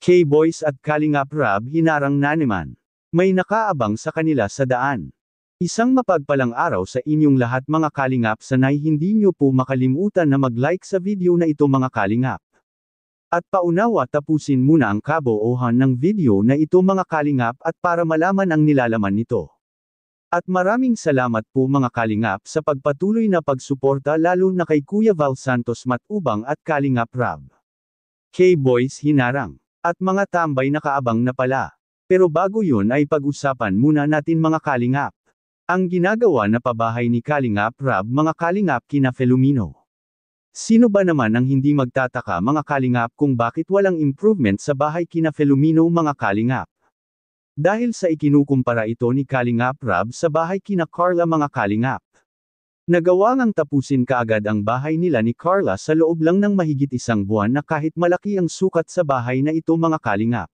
K-Boys at Kalingap Rab hinarang na naman. May nakaabang sa kanila sa daan. Isang mapagpalang araw sa inyong lahat mga Kalingap, sanay hindi nyo po makalimutan na mag-like sa video na ito mga Kalingap. At paunawa tapusin muna ang kabuuan ng video na ito mga Kalingap at para malaman ang nilalaman nito. At maraming salamat po mga Kalingap sa pagpatuloy na pagsuporta lalo na kay Kuya Val Santos Matubang at Kalingap Rab. K-Boys hinarang. At mga tambay nakaabang na pala. Pero bago yun ay pag-usapan muna natin mga Kalingap. Ang ginagawa na pabahay ni Kalingap Rab mga Kalingap kina Filomeno. Sino ba naman ang hindi magtataka mga Kalingap kung bakit walang improvement sa bahay kina Filomeno mga Kalingap? Dahil sa ikinukumpara ito ni Kalingap Rab sa bahay kina Carla mga Kalingap. Nagawa ngang tapusin kaagad ang bahay nila ni Carla sa loob lang ng mahigit isang buwan na kahit malaki ang sukat sa bahay na ito mga Kalingap.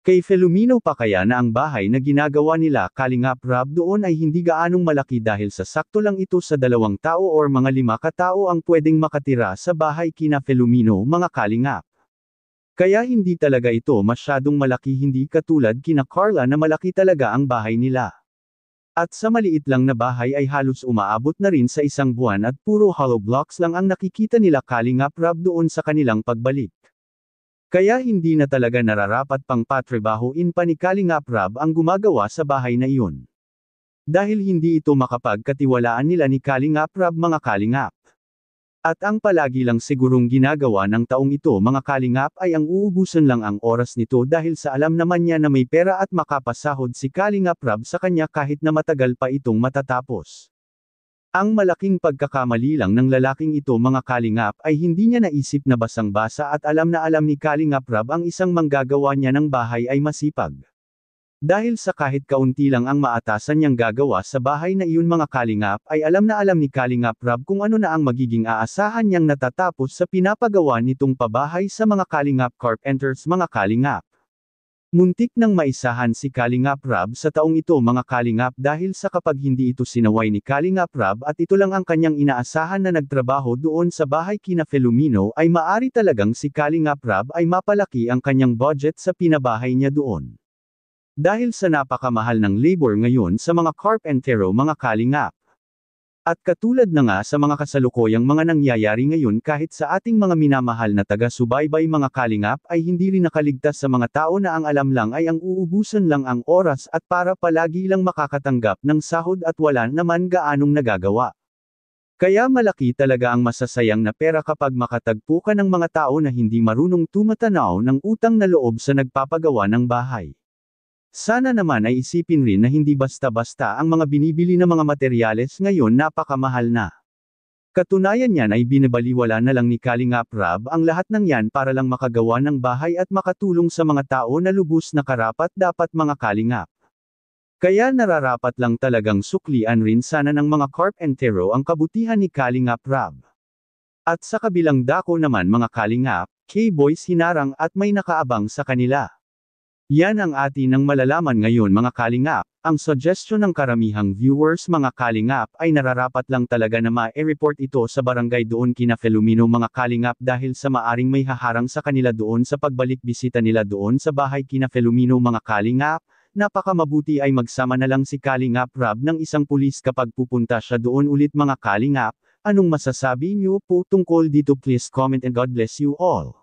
Kay Filomeno pa kaya na ang bahay na ginagawa nila Kalingap Rab doon ay hindi gaanong malaki dahil sa sakto lang ito sa 2 tao or mga 5 katao ang pwedeng makatira sa bahay kina Filomeno mga Kalingap. Kaya hindi talaga ito masyadong malaki, hindi katulad kina Carla na malaki talaga ang bahay nila. At sa maliit lang na bahay ay halos umaabot na rin sa isang buwan at puro hollow blocks lang ang nakikita nila Kalingap Rab doon sa kanilang pagbalik. Kaya hindi na talaga nararapat pang patrabahuin pa ni Kalingap Rab ang gumagawa sa bahay na iyon. Dahil hindi ito makapagkatiwalaan nila ni Kalingap Rab mga Kalingap. At ang palagi lang sigurong ginagawa ng taong ito mga Kalingap ay ang uubusan lang ang oras nito dahil sa alam naman niya na may pera at makapasahod si Kalingap Rab sa kanya kahit na matagal pa itong matatapos. Ang malaking pagkakamali lang ng lalaking ito mga Kalingap ay hindi niya naisip na basang-basa at alam na alam ni Kalingap Rab ang isang manggagawa niya ng bahay ay masipag. Dahil sa kahit kaunti lang ang maatasan niyang gagawa sa bahay na iyon mga Kalingap ay alam na alam ni Kalingap Rab kung ano na ang magiging aasahan niyang natatapos sa pinapagawa nitong pabahay sa mga Kalingap carpenters mga Kalingap. Muntik nang maisahan si Kalingap Rab sa taong ito mga Kalingap dahil sa kapag hindi ito sinaway ni Kalingap Rab at ito lang ang kanyang inaasahan na nagtrabaho doon sa bahay kina Filomeno ay maari talagang si Kalingap Rab ay mapalaki ang kanyang budget sa pinabahay niya doon. Dahil sa napakamahal ng labor ngayon sa mga carpentero mga Kalingap. At katulad na nga sa mga kasalukuyang mga nangyayari ngayon kahit sa ating mga minamahal na taga-subaybay mga Kalingap ay hindi rin nakaligtas sa mga tao na ang alam lang ay ang uubusan lang ang oras at para palagi lang makakatanggap ng sahod at wala naman gaanong nagagawa. Kaya malaki talaga ang masasayang na pera kapag makatagpo ka ng mga tao na hindi marunong tumatanaw ng utang na loob sa nagpapagawa ng bahay. Sana naman ay isipin rin na hindi basta-basta ang mga binibili na mga materyales ngayon napakamahal na. Katunayan niyan ay binabaliwala na lang ni Kalingap Rab ang lahat ng yan para lang makagawa ng bahay at makatulong sa mga tao na lubos na karapat dapat mga Kalingap. Kaya nararapat lang talagang suklian rin sana ng mga carpentero ang kabutihan ni Kalingap Rab. At sa kabilang dako naman mga Kalingap, K-Boys hinarang at may nakaabang sa kanila. Yan ang atin ang malalaman ngayon mga Kalingap. Ang suggestion ng karamihang viewers mga Kalingap ay nararapat lang talaga na ma-report ito sa barangay doon kina Filomeno mga Kalingap dahil sa maaring may haharang sa kanila doon sa pagbalik bisita nila doon sa bahay kina Filomeno mga Kalingap. Napakamabuti ay magsama na lang si Kalingap Rab ng isang pulis kapag pupunta siya doon ulit mga Kalingap. Anong masasabi niyo po tungkol dito? Please comment and God bless you all.